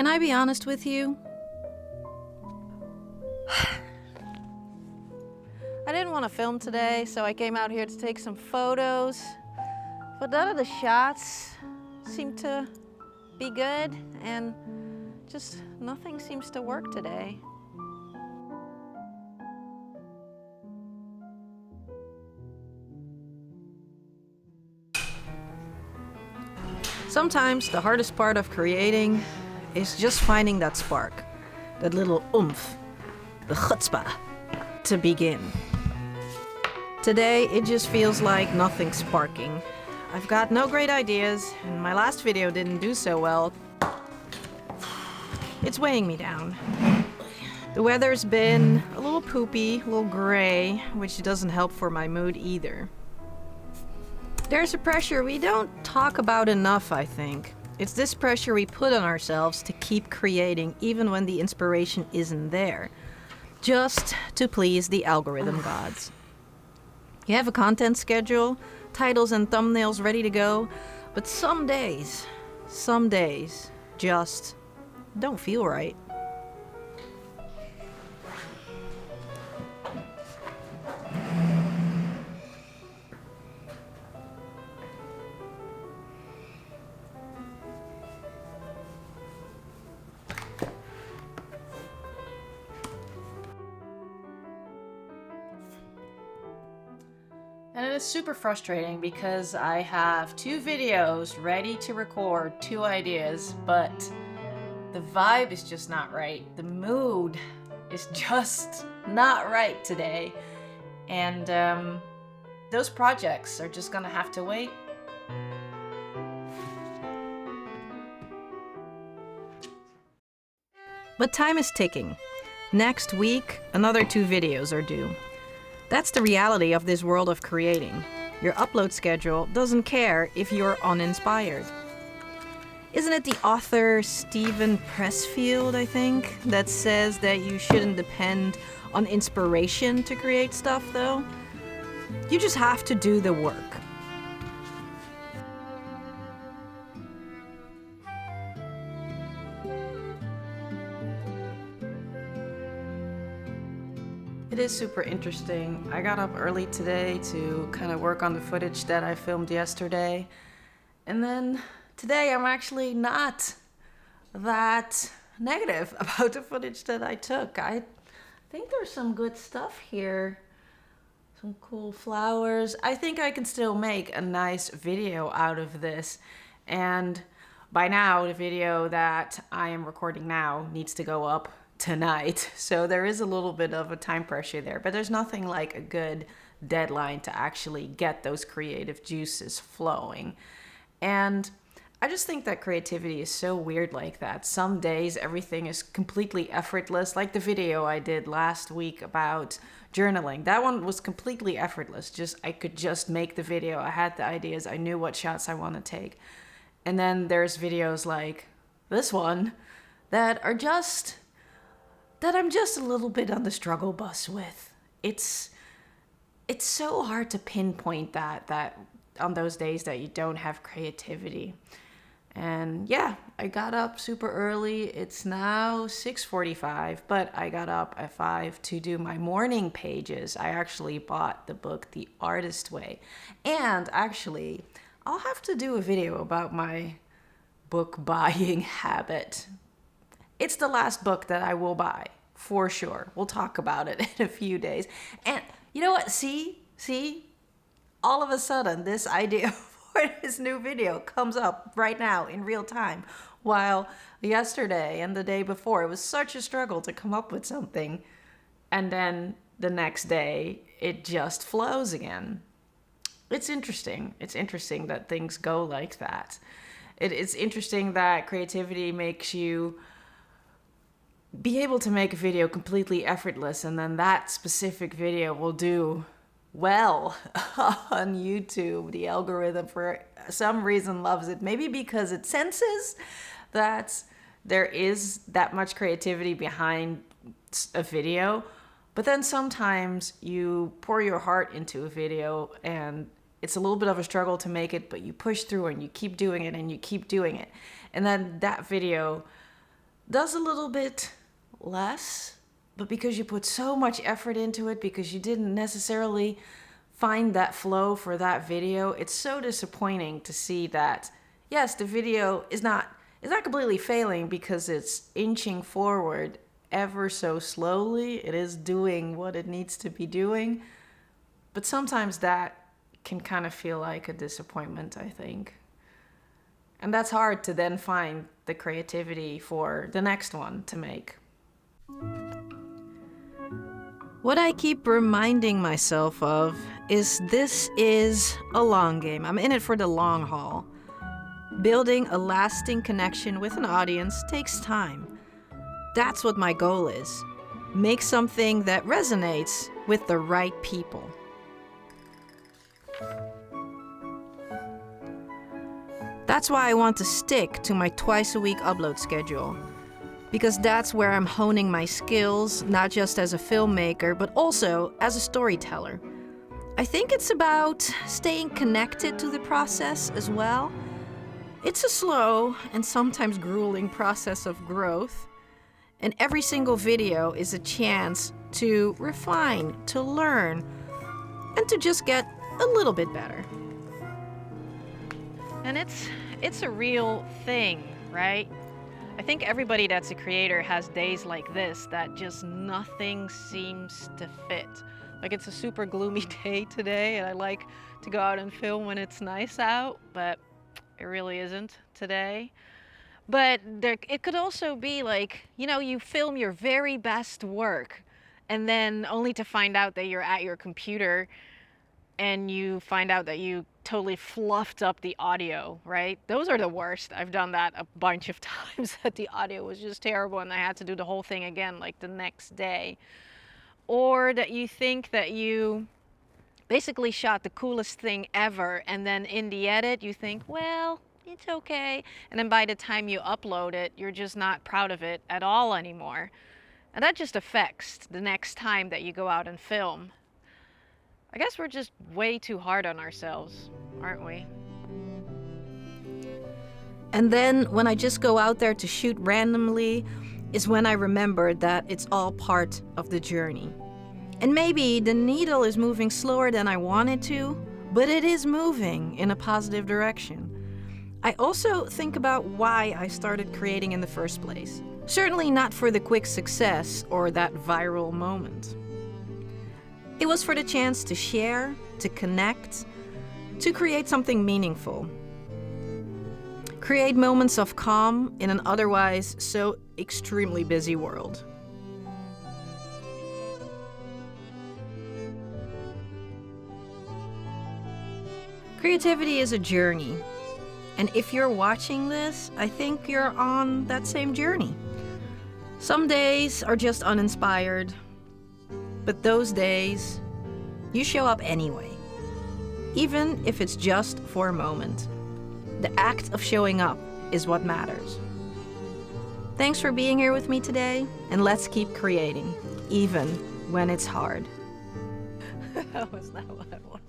Can I be honest with you? I didn't want to film today, so I came out here to take some photos. But none of the shots seem to be good, and just nothing seems to work today. Sometimes the hardest part of creating is just finding that spark, that little oomph, the chutzpah, to begin. Today, it just feels like nothing's sparking. I've got no great ideas, and my last video didn't do so well. It's weighing me down. The weather's been a little poopy, a little gray, which doesn't help for my mood either. There's a pressure we don't talk about enough, I think. It's this pressure we put on ourselves to keep creating even when the inspiration isn't there, just to please the algorithm gods. You have a content schedule, titles and thumbnails ready to go, but some days just don't feel right. And it is super frustrating because I have 2 videos ready to record, 2 ideas, but the vibe is just not right. The mood is just not right today. And those projects are just gonna have to wait. But time is ticking. Next week, another 2 videos are due. That's the reality of this world of creating. Your upload schedule doesn't care if you're uninspired. Isn't it the author Steven Pressfield, I think, that says that you shouldn't depend on inspiration to create stuff, though? You just have to do the work. It is super interesting. I got up early today to kind of work on the footage that I filmed yesterday. And then today I'm actually not that negative about the footage that I took. I think there's some good stuff here. Some cool flowers. I think I can still make a nice video out of this. And by now, the video that I am recording now needs to go up tonight, so there is a little bit of a time pressure there, but there's nothing like a good deadline to actually get those creative juices flowing. And I just think that creativity is so weird like that. Some days everything is completely effortless, like the video I did last week about journaling. That one was completely effortless. I could just make the video. I had the ideas. I knew what shots I want to take. And then there's videos like this one that I'm just a little bit on the struggle bus with. It's so hard to pinpoint that on those days that you don't have creativity. And yeah, I got up super early. It's now 6:45, but I got up at 5 to do my morning pages. I actually bought the book The Artist Way. And actually, I'll have to do a video about my book buying habit. It's the last book that I will buy, for sure. We'll talk about it in a few days. And you know what? See? All of a sudden, this idea for this new video comes up right now in real time. While yesterday and the day before, it was such a struggle to come up with something. And then the next day, it just flows again. It's interesting. It's interesting that things go like that. It's interesting that creativity makes you be able to make a video completely effortless, and then that specific video will do well on YouTube. The algorithm, for some reason, loves it. Maybe because it senses that there is that much creativity behind a video. But then sometimes you pour your heart into a video and it's a little bit of a struggle to make it, but you push through and you keep doing it and you keep doing it. And then that video does a little bit less, but because you put so much effort into it, because you didn't necessarily find that flow for that video, it's so disappointing to see that, yes, the video is not completely failing because it's inching forward ever so slowly. It is doing what it needs to be doing, but sometimes that can kind of feel like a disappointment, I think. And that's hard to then find the creativity for the next one to make. What I keep reminding myself of is this is a long game. I'm in it for the long haul. Building a lasting connection with an audience takes time. That's what my goal is. Make something that resonates with the right people. That's why I want to stick to my twice-a-week upload schedule. Because that's where I'm honing my skills, not just as a filmmaker, but also as a storyteller. I think it's about staying connected to the process as well. It's a slow and sometimes grueling process of growth. And every single video is a chance to refine, to learn, and to just get a little bit better. And it's a real thing, right? I think everybody that's a creator has days like this that just nothing seems to fit. Like, it's a super gloomy day today, and I like to go out and film when it's nice out, but it really isn't today. But it could also be like, you film your very best work, and then only to find out that you're at your computer and you find out that you totally fluffed up the audio, right? Those are the worst. I've done that a bunch of times, that the audio was just terrible and I had to do the whole thing again like the next day. Or that you think that you basically shot the coolest thing ever, and then in the edit you think, well, it's okay. And then by the time you upload it, you're just not proud of it at all anymore. And that just affects the next time that you go out and film. I guess we're just way too hard on ourselves, aren't we? And then when I just go out there to shoot randomly is when I remember that it's all part of the journey. And maybe the needle is moving slower than I want it to, but it is moving in a positive direction. I also think about why I started creating in the first place. Certainly not for the quick success or that viral moment. It was for the chance to share, to connect, to create something meaningful. Create moments of calm in an otherwise so extremely busy world. Creativity is a journey. And if you're watching this, I think you're on that same journey. Some days are just uninspired, but those days, you show up anyway. Even if it's just for a moment. The act of showing up is what matters. Thanks for being here with me today, and let's keep creating, even when it's hard. That was not what I wanted.